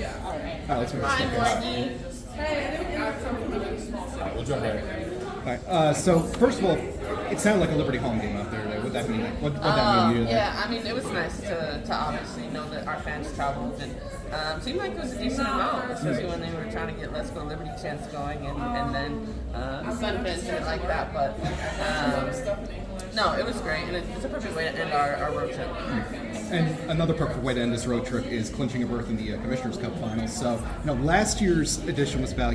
All right. All right, let's move Hi, Lenny. We'll jump right in. All right. So first of all, it sounded like a Liberty home game out there. What that mean? What that mean to you? Yeah, I mean, it was nice to obviously know that our fans traveled and seemed like it was a decent amount, especially when they were trying to get Let's Go Liberty chants going and then Sunfest didn't like that, but no, it was great, and it's a perfect way to end our road trip. And another perfect way to end this road trip is clinching a berth in the Commissioner's Cup Finals. So, last year's edition was about,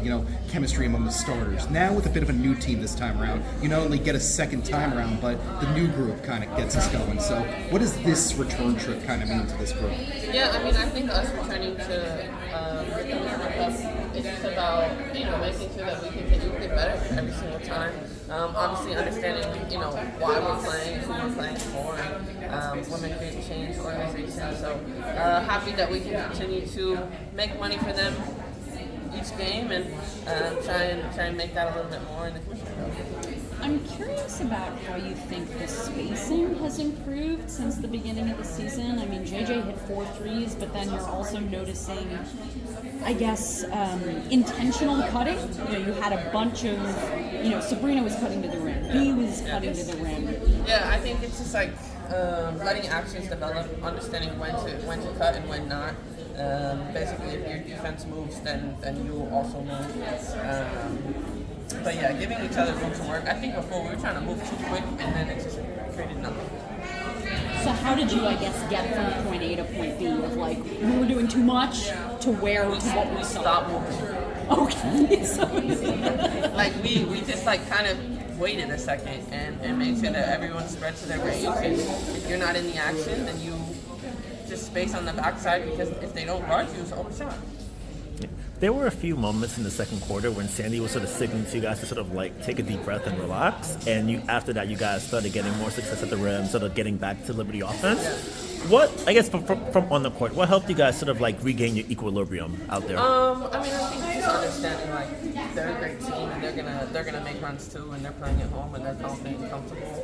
chemistry among the starters. Now with a bit of a new team this time around, you not only get a second time around, but the new group kind of gets us going. So, what does this return trip kind of mean to this group? Yeah, I mean, I think us returning to the Commissioner's Cup is just about, making sure that we continue to get better every single time. Obviously understanding, why we're playing, who we're playing for, Women Create Change organization. So happy that we can continue to make money for them each game and try and make that a little bit more in the Commissioner Cup. I'm curious about how you think the spacing has improved since the beginning of the season. I mean, JJ hit 4 threes, but then you're also noticing, I guess, intentional cutting. You had a bunch of, Sabrina was cutting to the rim, B was cutting to the rim. Yeah, I think it's just like letting actions develop, understanding when to cut and when not. Basically, if your defense moves, then you will also move. But yeah, giving each other room to work. I think before we were trying to move too quick, and then it just created nothing. So how did you, I guess, get from point A to point B of like, we were doing too much to where to what we saw? Stop moving. Okay. So we just kind of waited a second and made sure that everyone spread to their range. And if you're not in the action, then you just space on the backside, because if they don't guard you, it's overshot. There were a few moments in the second quarter when Sandy was sort of signaling to you guys to sort of take a deep breath and relax, and after that you guys started getting more success at the rim, sort of getting back to Liberty offense. What, I guess, from on the court, what helped you guys sort of regain your equilibrium out there? I mean, I think just understanding they're a great team and they're gonna make runs too, and they're playing at home and they're confident and comfortable.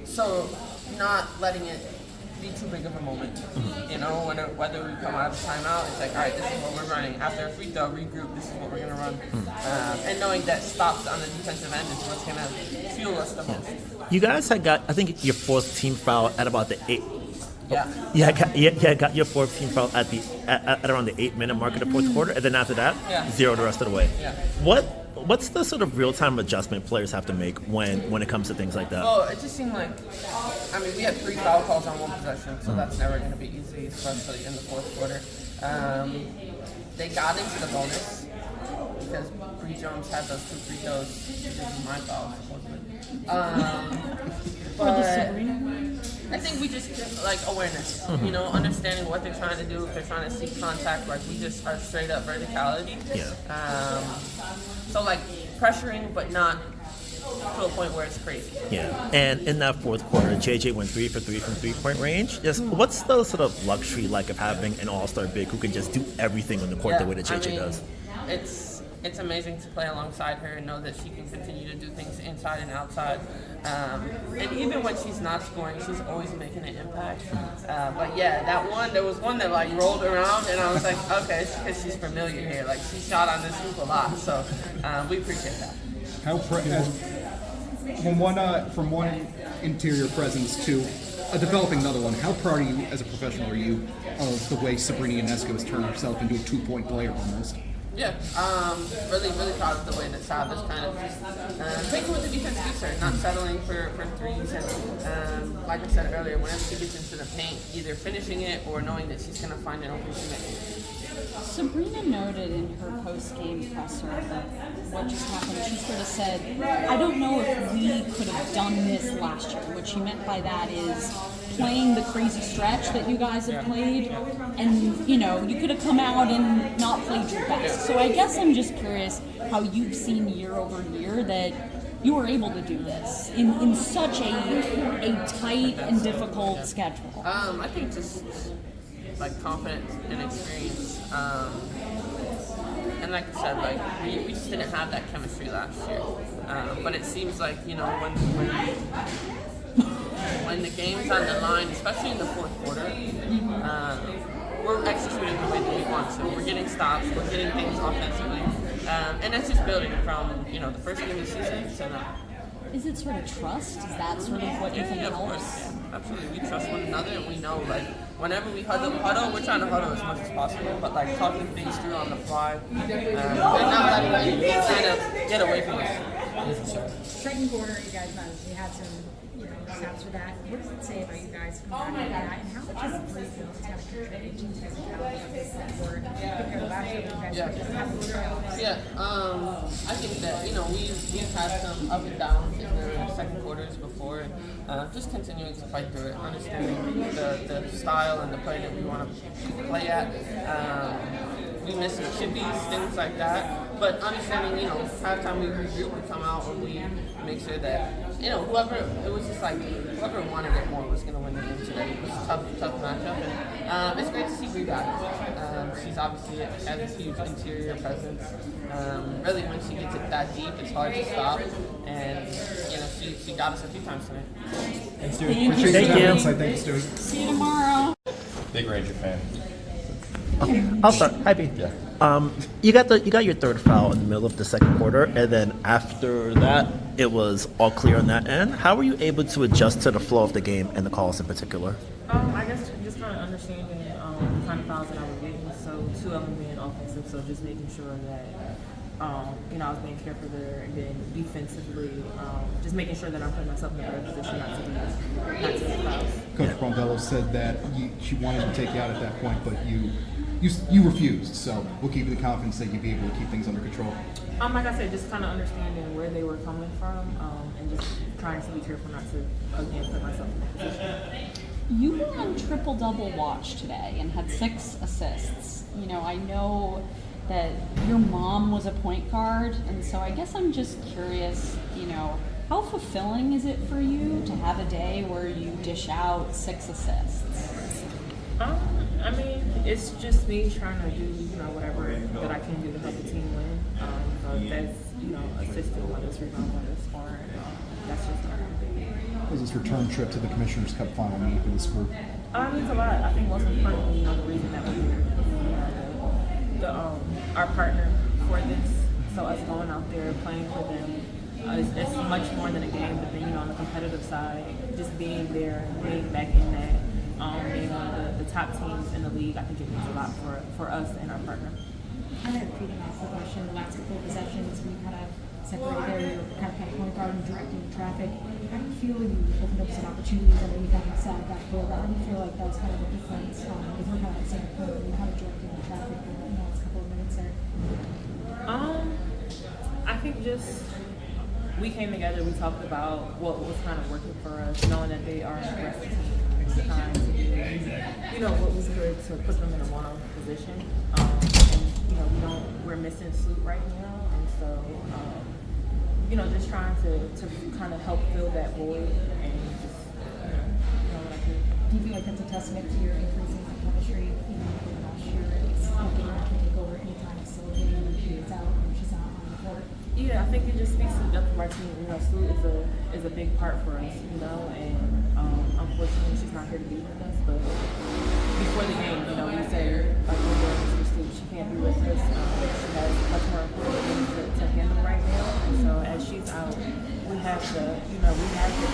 So not letting it be too big of a moment. Whether we come out of timeout, it's all right, this is what we're running. After a free throw, regroup, this is what we're going to run. And knowing that stops on the defensive end is what's going to fuel us the most. You guys had got, I think, your fourth team foul at about the 8. Yeah. Got your fourth team foul at around the 8-minute mark of the fourth quarter, and then after that, 0 the rest of the way. Yeah. What's the sort of real-time adjustment players have to make when it comes to things like that? Well, it just seemed like, we had 3 foul calls on one possession, so that's never going to be easy, especially in the fourth quarter. They got into the bonus because Bree Jones had those 2 free throws. This is my foul, supposedly. But I think we just awareness, understanding what they're trying to do. If they're trying to seek contact, we just are straight up verticality. Yeah. So pressuring, but not to a point where it's crazy. Yeah. And in that fourth quarter, JJ went 3 for 3 from 3-point range. What's the sort of luxury of having an all-star big who can just do everything on the court the way that JJ does? It's amazing to play alongside her and know that she can continue to do things inside and outside. And even when she's not scoring, she's always making an impact. But yeah, there was one that rolled around, and I was like, okay, because she's familiar here. She shot on this hoop a lot, so we appreciate that. From one interior presence to a developing another one, how proud are you as a professional of the way Sabrina Ionesco has turned herself into a 2-point player almost? Yeah, really, really proud of the way that Sav is kind of just taking what the defense gives her, not settling for threes. And like I said earlier, whenever she gets into the paint, either finishing it or knowing that she's going to find an open teammate. Sabrina noted in her post-game presser that what just happened, she sort of said, I don't know if we could have done this last year. What she meant by that is playing the crazy stretch that you guys have played, and you could have come out and not played your best. So I guess I'm just curious how you've seen year over year that you were able to do this in such a tight and difficult schedule. I think just confidence and experience. And like I said, we just didn't have that chemistry last year. But it seems like when the game's on the line, especially in the fourth quarter, we're executing the way that we want to. We're getting stops, we're getting things offensively, and that's just building from the first game of the season to now. Is it sort of trust? Is that sort of what you think Of helps? course. Absolutely. We trust one another, and we know, like, whenever we huddle, we're trying to huddle as much as possible, but, like, talking things through on the fly, and not letting anything kind of get away from us. Second quarter, you guys you had some snaps for that. What does it say about you guys coming back that, and how much is Breanna kind of contributing to physicality of this word compared to last year when you guys were just having the trails? I think that we've had some up and downs in the second quarters before, and just continuing to fight through it, understanding the style and the play that we want to play at. We miss some chippies, things like that. But understanding, halftime we regroup, we come out and we make sure that, whoever wanted it more was going to win the game today. It was a tough matchup. And it's great to see Bree back. She's obviously has this huge interior presence. Really, when she gets it that deep, it's hard to stop. And, she got us a few times today. Thanks, Stuart. Thank Appreciate you. your insight. Thank you, Stuart. See you tomorrow. Big Ranger fan. I'll start. Hi, B. Yeah. You got your third foul in the middle of the second quarter, and then after that, it was all clear on that end. How were you able to adjust to the flow of the game and the calls in particular? I guess just kind of understanding the kind of fouls that I was getting. So 2 of them being offensive, so just making sure that I was being careful there, and then defensively, just making sure that I'm putting myself in a better position not to get fouls. Coach Brondello said that she wanted to take you out at that point, but you refused. So we'll give you the confidence that you'll be able to keep things under control. Like I said, just kind of understanding where they were coming from, and just trying to be careful not to again put myself in a position. You were on triple-double watch today and had 6 assists. I know that your mom was a point guard, and so I guess I'm just curious, how fulfilling is it for you to have a day where you dish out 6 assists? I mean, it's just me trying to do, whatever that I can do to help the team win. So that's, assisting, whether it's rebound, whether it's scoring, that's just kind of big. Was this return trip to the Commissioner's Cup final meet for this group? It means a lot. I think most importantly, the reason that we're here, our partner for this. So us going out there, playing for them, it's much more than a game, but then, on the competitive side, just being there, being back in that, being one of the top teams in the league, I think it means a lot for us and our partner. I had a feeding off the question. The last couple of possessions, we kind of separated there. You were kind of point guard and directing traffic. How do you feel you opened up some opportunities? I know you kind of sat back there, but how do you feel like that was kind of a difference? If we're kind of at the same point, you kind of directing the traffic for the last couple of minutes there. I think just we came together. We talked about what was kind of working for us, knowing that they are an aggressive team. Trying to do, what was good to put them in a one-on position. And we're missing Sloot right now, and so just trying to kind of help fill that void and just what I can. Do you feel like that's a testament to your increasing chemistry? Last year, it's a game that can take over anytime facilitating when she is out or she's not on the court. Yeah, I think it just speaks to the depth of our team. Sloot is a big part for us, and unfortunately she's not here to be with us. But before the game, we say like we're doing this for Sloot. She can't be with us. She has much more important things to handle right now. And so as she's out, we have the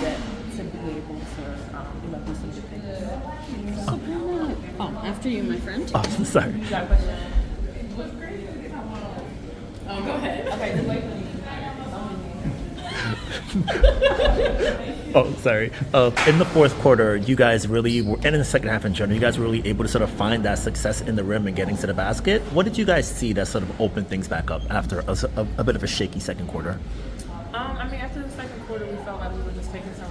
depth to be able to do some good things. So Breanna, after you, my friend. Oh, sorry. You got a question? Go ahead. Okay, just wait for me. Oh, sorry. In the fourth quarter, you guys really were, and in the second half in general, you guys were really able to sort of find that success in the rim and getting to the basket. What did you guys see that sort of opened things back up after a bit of a shaky second quarter? After the second quarter, we felt like we were just taking some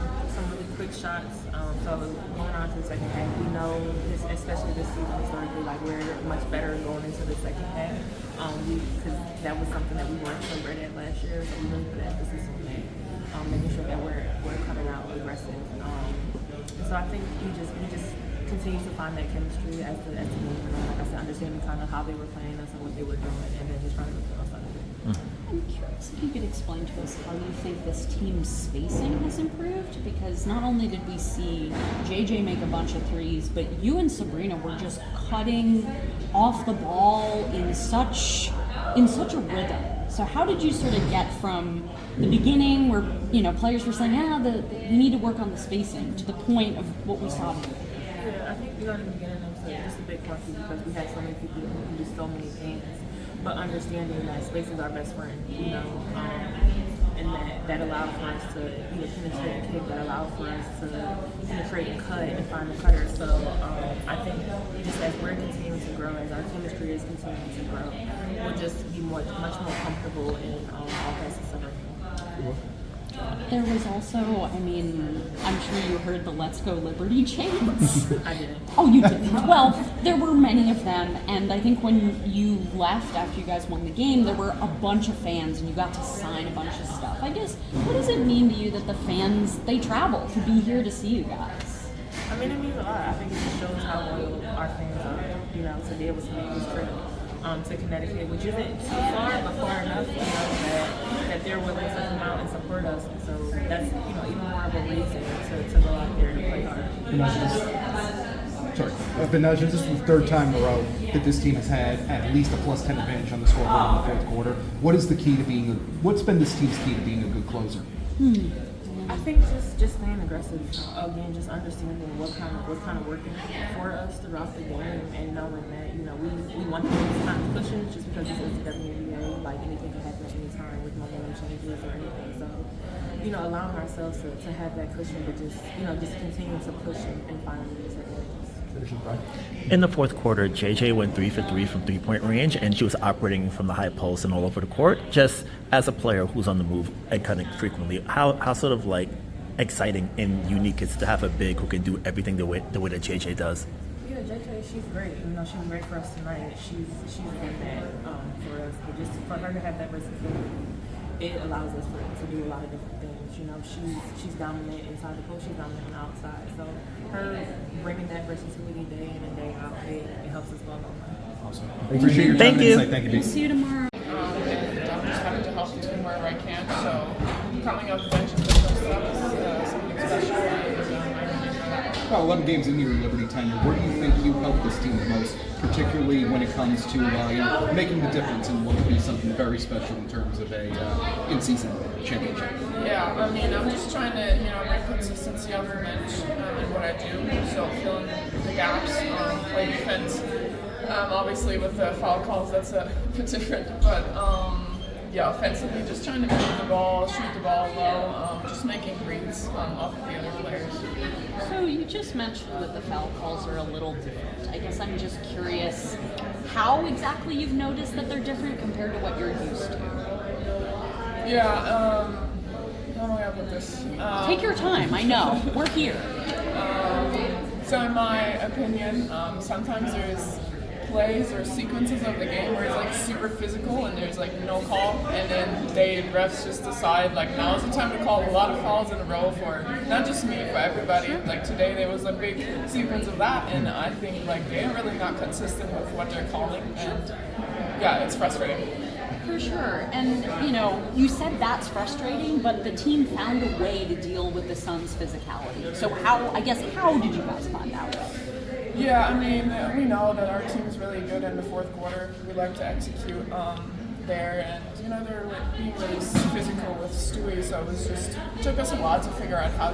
really quick shots. So going on to the second half, we know, especially this season historically, like we're much better going into the second half. Because that was something that we weren't so great at last year, so we really put emphasis on that, making sure that we're coming out aggressive. So I think we just continue to find that chemistry as the game went on. Like I said, understanding kind of how they were playing us and what they were doing, and then just trying to put us on the game. I'm curious if you could explain to us how you think this team's spacing has improved, because not only did we see JJ make a bunch of threes, but you and Sabrina were just cutting off the ball in such a rhythm. So how did you sort of get from the beginning where, players were saying, we need to work on the spacing, to the point of what we saw today? Yeah, I think in the beginning it was just a big plus because we had so many people who can do so many things. But understanding that space is our best friend, and that allowed for us to penetrate and kick, that allowed for us to penetrate and cut and find the cutter. So I think just as we're continuing to grow, as our chemistry is continuing to grow, we'll just be much more comfortable in all facets of our game. There was also, I'm sure you heard the Let's Go Liberty chants. I didn't. Oh, you didn't? Well, there were many of them, and I think when you left after you guys won the game, there were a bunch of fans, and you got to sign a bunch of stuff. I guess, what does it mean to you that the fans, they travel to be here to see you guys? It means a lot. I think it just shows how loyal our fans are, to be able to make this trip to Connecticut, which isn't too far, but far enough, that they're willing to come out and support us. And so that's, even more of a reason to go out there and play hard. Betnijah, this is the third time in a row that this team has had at least a +10 advantage on the scoreboard in the fourth quarter. What's been this team's key to being a good closer? I think just staying aggressive. Again, just understanding what's kind of working for us throughout the game, and knowing that we want to take time pushing just because this is the WNBA. Like anything can happen at any time with momentum changes or anything. So allowing ourselves to have that cushion, but just continue to push and find these advantages. In the fourth quarter, JJ went 3 for 3 from three-point range, and she was operating from the high post and all over the court. Just as a player who's on the move and cutting frequently, how sort of exciting and unique is to have a big who can do everything the way that JJ does? Yeah, JJ, she's great. She's great for us tonight. She's been that for us, but just for her to have that versatility, it allows us to do a lot of different things. She's dominant inside the post, she's dominant on the outside. So her bringing that versatility day in and day out, it helps us go a long way. Awesome. Appreciate your time and insight. Thank you, B. See you tomorrow. And I'm just having to help the team wherever I can. So coming up the bench and doing those stuff is something special. About 11 games into your Liberty tenure, where do you think you helped this team the most, particularly when it comes to making the difference in what would be something very special in terms of a in-season championship? Yeah, I'm just trying to bring consistency off the bench in what I do. So filling the gaps, play defense. Obviously with the foul calls, that's a bit different, but offensively, just trying to move the ball, shoot the ball well, just making reads off of the other players. So you just mentioned that the foul calls are a little different. I guess I'm just curious how exactly you've noticed that they're different compared to what you're used to. Yeah, how do I put this? Take your time, I know. We're here. So in my opinion, sometimes there's plays or sequences of the game where it's super physical and there's no call, and then refs just decide now is the time to call a lot of fouls in a row for not just me, for everybody. Today there was a big sequence of that, and I think they're really not consistent with what they're calling, and it's frustrating. For sure. And, you said that's frustrating, but the team found a way to deal with the Suns' physicality. So how did you guys find that way? Yeah, we know that our team is really good in the fourth quarter. We like to execute there, and they're being really physical with Stewie, so it took us a while to figure out how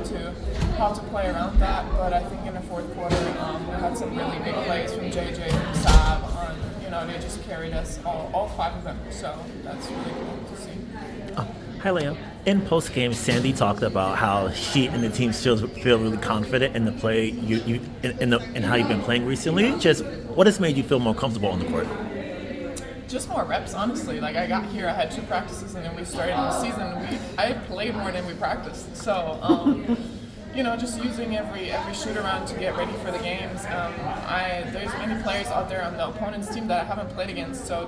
to play around that. But I think in the fourth quarter, we had some really big plays from JJ and Saab. They just carried us, all 5 of them. So that's really cool to see. Hi, Leo. In postgame, Sandy talked about how she and the team feel really confident in the play in how you've been playing recently. Just what has made you feel more comfortable on the court? Just more reps, honestly. I got here, I had 2 practices, and then we started the season. I played more than we practiced. So, just using every shoot around to get ready for the games. There's many players out there on the opponent's team that I haven't played against. So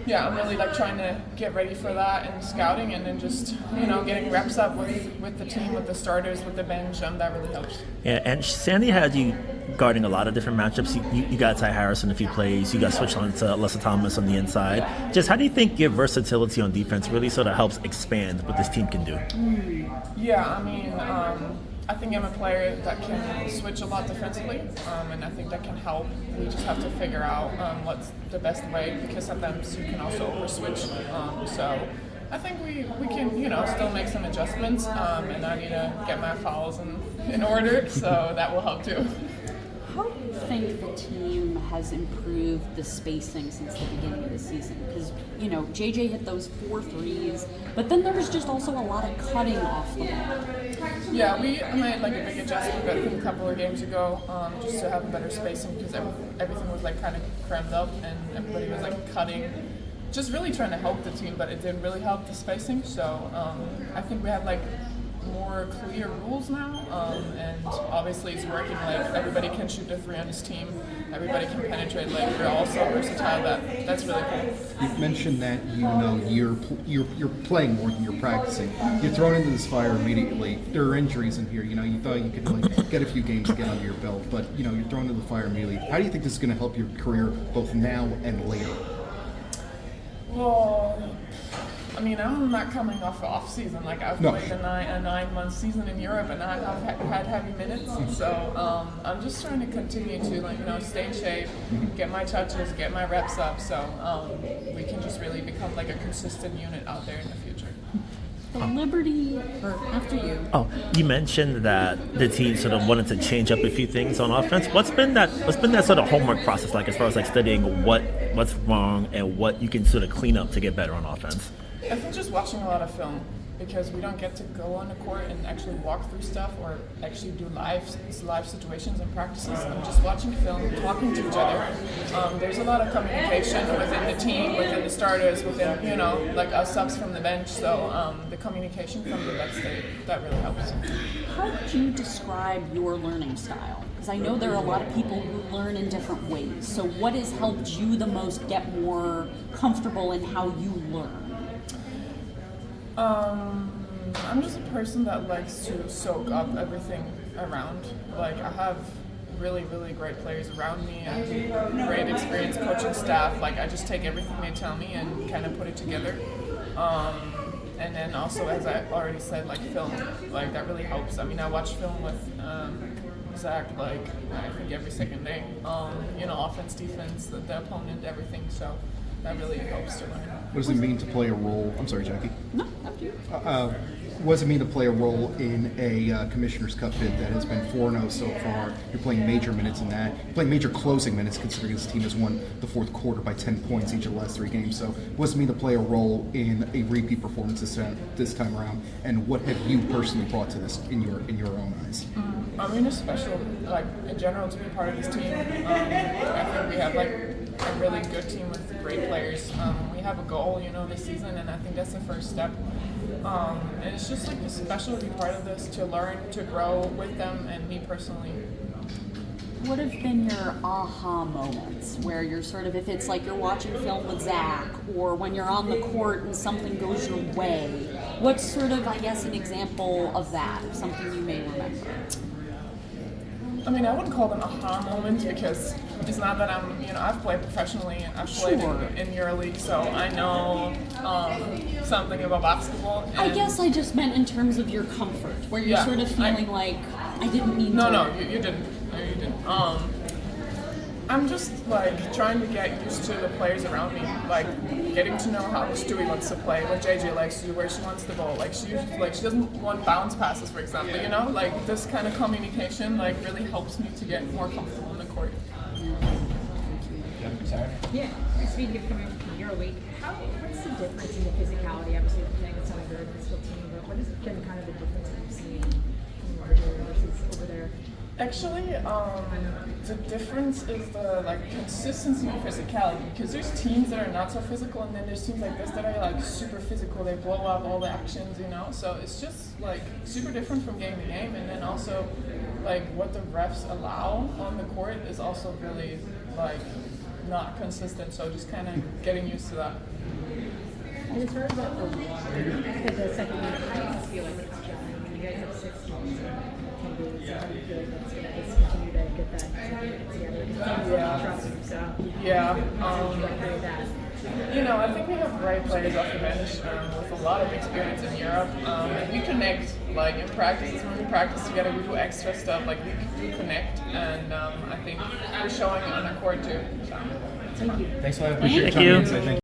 I'm really trying to get ready for that and scouting, and then just getting reps up with the team, with the starters, with the bench. That really helps. Yeah, and Sandy had you guarding a lot of different matchups. You got Ty Harrison a few plays. You got switched on to Alyssa Thomas on the inside. Just how do you think your versatility on defense really sort of helps expand what this team can do? Yeah, I mean, I think I'm a player that can switch a lot defensively, and I think that can help. We just have to figure out what's the best way, because sometimes you can also over-switch. So I think we can, still make some adjustments, and I need to get my fouls in order, so that will help too. How do you think the team has improved the spacing since the beginning of the season? Because, JJ hit those 4 threes, but then there was just also a lot of cutting off the ball. Yeah, we made like a big adjustment I think a couple of games ago, just to have a better spacing, because everything was like kind of crammed up and everybody was like cutting, just really trying to help the team, but it didn't really help the spacing. So I think we have like more clear rules now, and obviously it's working. Like everybody can shoot the 3 on this team, everybody can penetrate. Like we're all so versatile that's really cool. You've mentioned that you're playing more than you're practicing. You're thrown into this fire immediately. There are injuries in here. You thought you could like get a few games to get under your belt, but you're thrown into the fire immediately. How do you think this is going to help your career both now and later? Well, I mean, I'm not coming off season. Like I've played a 9-month season in Europe, and I've had heavy minutes. So I'm just trying to continue to stay in shape, get my touches, get my reps up, so we can just really become like a consistent unit out there in the future. The Liberty, or after you. Oh, you mentioned that the team sort of wanted to change up a few things on offense. What's been that sort of homework process like, as far as like studying what's wrong and what you can sort of clean up to get better on offense? I think just watching a lot of film, because we don't get to go on the court and actually walk through stuff or actually do live situations and practices. I'm just watching film, talking to each other. There's a lot of communication within the team, within the starters, within like us subs from the bench. So the communication from the bench that really helps. How would you describe your learning style? Because I know there are a lot of people who learn in different ways. So what has helped you the most get more comfortable in how you learn? I'm just a person that likes to soak up everything around. Like I have really, really great players around me. I have great experience coaching staff. Like I just take everything they tell me and kind of put it together. And then also, as I already said, like film, like that really helps. I mean, I watch film with Zach, like I think every second day. Offense, defense, the opponent, everything. So that really helps to learn. What does it mean to play a role? I'm sorry, Jackie. No, up to you. What does it mean to play a role in a Commissioner's Cup bid that has been 4-0 so far? You're playing major minutes in that. You're playing major closing minutes, considering this team has won the fourth quarter by 10 points each of the last 3 games. So what does it mean to play a role in a repeat performance this time around? And what have you personally brought to this in your own eyes? I mean, it's special, like in general, to be part of this team. I think we have like a really good team with great players. We have a goal, this season, and I think that's the first step. And it's just like special to be part of this, to learn, to grow with them, and me personally. What have been your aha moments where you're sort of, if it's like you're watching film with Zach, or when you're on the court and something goes your way, what's sort of, I guess, an example of that, something you may remember? I mean, I wouldn't call them aha moments, because it's not that I've played professionally, I've played in EuroLeague, so I know something about basketball. I guess I just meant in terms of your comfort, where you're sort of feeling like, I didn't mean to. No, you didn't. No, you didn't. I'm just like trying to get used to the players around me, like getting to know how Stewie wants to play, what JJ likes to do, where she wants the ball. Like she doesn't want bounce passes, for example. Like this kind of communication like really helps me to get more comfortable in the court. Yeah, speaking of coming from EuroLeague, what's the difference in the physicality? Obviously, playing with a very physical team, but what has been kind of the difference that you've seen from over here versus over there? Actually, the difference is the consistency and physicality, because there's teams that are not so physical, and then there's teams like this that are like super physical. They blow up all the actions, So it's just like super different from game to game, and then also like what the refs allow on the court is also really like not consistent. So just kind of getting used to that. And as far as the second unit, how do you feel like it's gelling? you guys have 6 games in Cambodia, so how do you feel like that's going to just continue to get that together? Yeah. That. You know, I think we have great players off the bench with a lot of experience in Europe. And we connect, like in practices, when we practice together, we do extra stuff, like we do connect. And I think we're showing it on the court too. So, Thank you. Thanks a lot. I appreciate Thank your time you. and insight. Thank you.